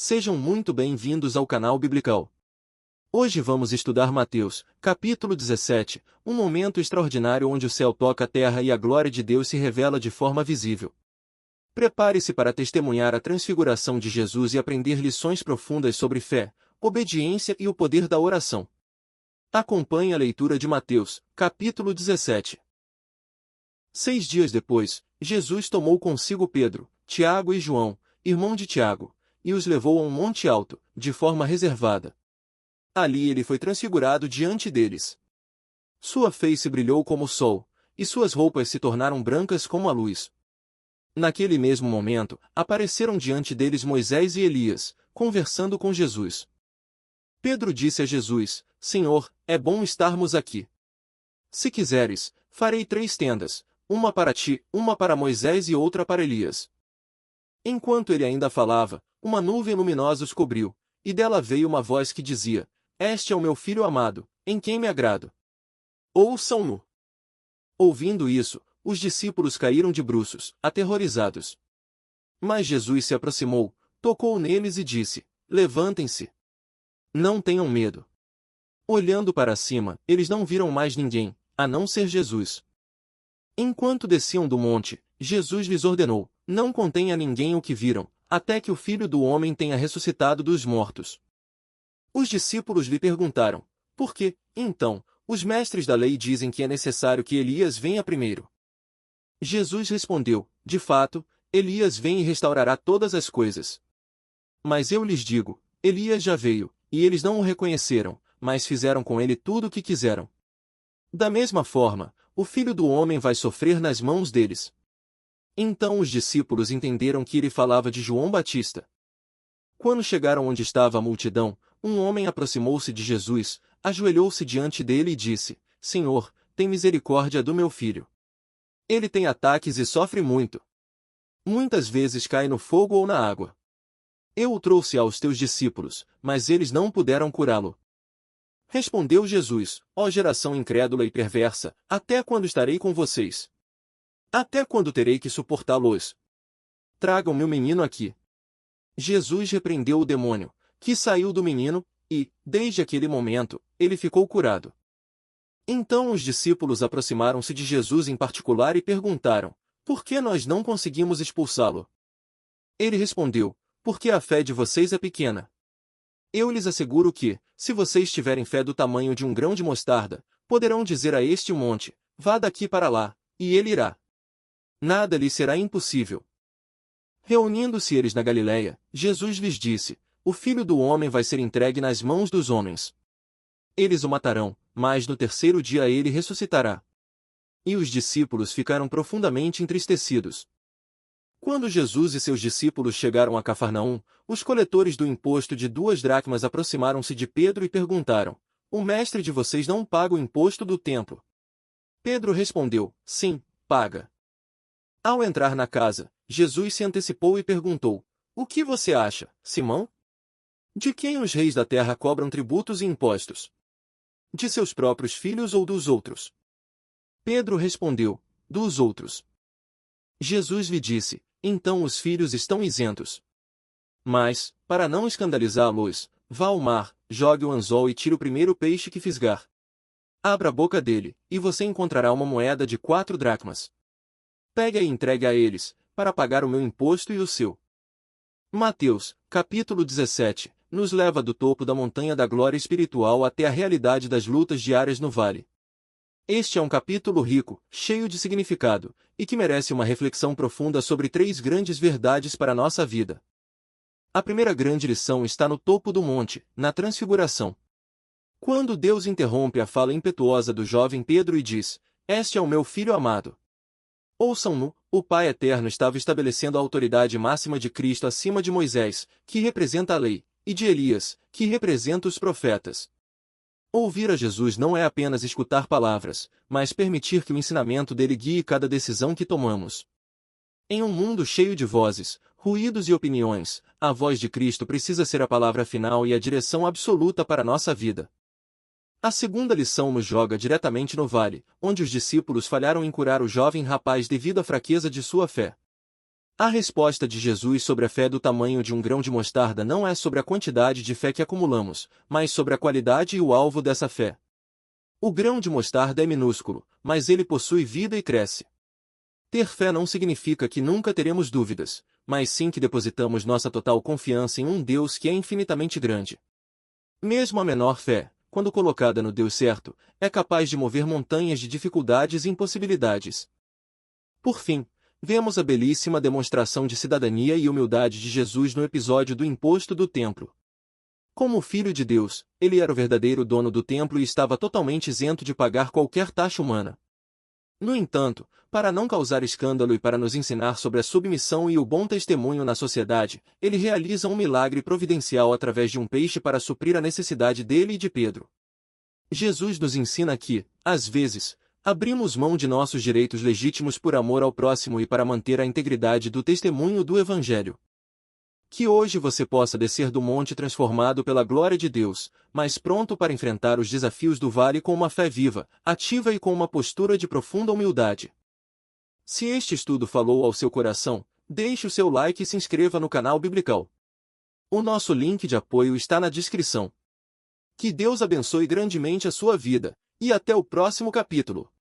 Sejam muito bem-vindos ao canal Biblical. Hoje vamos estudar Mateus, capítulo 17, um momento extraordinário onde o céu toca a terra e a glória de Deus se revela de forma visível. Prepare-se para testemunhar a transfiguração de Jesus e aprender lições profundas sobre fé, obediência e o poder da oração. Acompanhe a leitura de Mateus, capítulo 17. 6 dias depois, Jesus tomou consigo Pedro, Tiago e João, irmão de Tiago, e os levou a um monte alto, de forma reservada. Ali ele foi transfigurado diante deles. Sua face brilhou como o sol, e suas roupas se tornaram brancas como a luz. Naquele mesmo momento, apareceram diante deles Moisés e Elias, conversando com Jesus. Pedro disse a Jesus: Senhor, é bom estarmos aqui. Se quiseres, farei 3 tendas, uma para ti, uma para Moisés e outra para Elias. Enquanto ele ainda falava, uma nuvem luminosa os cobriu, e dela veio uma voz que dizia: Este é o meu filho amado, em quem me agrado. Ouçam-no. Ouvindo isso, os discípulos caíram de bruços, aterrorizados. Mas Jesus se aproximou, tocou neles e disse: Levantem-se. Não tenham medo. Olhando para cima, eles não viram mais ninguém, a não ser Jesus. Enquanto desciam do monte, Jesus lhes ordenou: Não contem a ninguém o que viram, até que o Filho do Homem tenha ressuscitado dos mortos. Os discípulos lhe perguntaram: Por que, então, os mestres da lei dizem que é necessário que Elias venha primeiro? Jesus respondeu: De fato, Elias vem e restaurará todas as coisas. Mas eu lhes digo, Elias já veio, e eles não o reconheceram, mas fizeram com ele tudo o que quiseram. Da mesma forma, o Filho do Homem vai sofrer nas mãos deles. Então os discípulos entenderam que ele falava de João Batista. Quando chegaram onde estava a multidão, um homem aproximou-se de Jesus, ajoelhou-se diante dele e disse: Senhor, tem misericórdia do meu filho. Ele tem ataques e sofre muito. Muitas vezes cai no fogo ou na água. Eu o trouxe aos teus discípulos, mas eles não puderam curá-lo. Respondeu Jesus: Ó geração incrédula e perversa, até quando estarei com vocês? Até quando terei que suportá-los? Tragam-me o menino aqui. Jesus repreendeu o demônio, que saiu do menino, e, desde aquele momento, ele ficou curado. Então os discípulos aproximaram-se de Jesus em particular e perguntaram: Por que nós não conseguimos expulsá-lo? Ele respondeu: Porque a fé de vocês é pequena. Eu lhes asseguro que, se vocês tiverem fé do tamanho de um grão de mostarda, poderão dizer a este monte: Vá daqui para lá, e ele irá. Nada lhe será impossível. Reunindo-se eles na Galileia, Jesus lhes disse: O Filho do Homem vai ser entregue nas mãos dos homens. Eles o matarão, mas no terceiro dia ele ressuscitará. E os discípulos ficaram profundamente entristecidos. Quando Jesus e seus discípulos chegaram a Cafarnaum, os coletores do imposto de 2 dracmas aproximaram-se de Pedro e perguntaram: O mestre de vocês não paga o imposto do templo? Pedro respondeu: Sim, paga. Ao entrar na casa, Jesus se antecipou e perguntou: O que você acha, Simão? De quem os reis da terra cobram tributos e impostos? De seus próprios filhos ou dos outros? Pedro respondeu: Dos outros. Jesus lhe disse: Então os filhos estão isentos. Mas, para não escandalizá-los, vá ao mar, jogue o anzol e tire o primeiro peixe que fisgar. Abra a boca dele, e você encontrará uma moeda de 4 dracmas. Pegue e entregue a eles, para pagar o meu imposto e o seu. Mateus, capítulo 17, nos leva do topo da montanha da glória espiritual até a realidade das lutas diárias no vale. Este é um capítulo rico, cheio de significado, e que merece uma reflexão profunda sobre 3 grandes verdades para a nossa vida. A primeira grande lição está no topo do monte, na transfiguração. Quando Deus interrompe a fala impetuosa do jovem Pedro e diz: Este é o meu filho amado. Ouçam-no, o Pai Eterno estava estabelecendo a autoridade máxima de Cristo acima de Moisés, que representa a lei, e de Elias, que representa os profetas. Ouvir a Jesus não é apenas escutar palavras, mas permitir que o ensinamento dele guie cada decisão que tomamos. Em um mundo cheio de vozes, ruídos e opiniões, a voz de Cristo precisa ser a palavra final e a direção absoluta para a nossa vida. A segunda lição nos joga diretamente no vale, onde os discípulos falharam em curar o jovem rapaz devido à fraqueza de sua fé. A resposta de Jesus sobre a fé do tamanho de um grão de mostarda não é sobre a quantidade de fé que acumulamos, mas sobre a qualidade e o alvo dessa fé. O grão de mostarda é minúsculo, mas ele possui vida e cresce. Ter fé não significa que nunca teremos dúvidas, mas sim que depositamos nossa total confiança em um Deus que é infinitamente grande. Mesmo a menor fé, quando colocada no Deus certo, é capaz de mover montanhas de dificuldades e impossibilidades. Por fim, vemos a belíssima demonstração de cidadania e humildade de Jesus no episódio do imposto do templo. Como filho de Deus, ele era o verdadeiro dono do templo e estava totalmente isento de pagar qualquer taxa humana. No entanto, para não causar escândalo e para nos ensinar sobre a submissão e o bom testemunho na sociedade, ele realiza um milagre providencial através de um peixe para suprir a necessidade dele e de Pedro. Jesus nos ensina que, às vezes, abrimos mão de nossos direitos legítimos por amor ao próximo e para manter a integridade do testemunho do Evangelho. Que hoje você possa descer do monte transformado pela glória de Deus, mas pronto para enfrentar os desafios do vale com uma fé viva, ativa e com uma postura de profunda humildade. Se este estudo falou ao seu coração, deixe o seu like e se inscreva no canal Biblical. O nosso link de apoio está na descrição. Que Deus abençoe grandemente a sua vida, e até o próximo capítulo.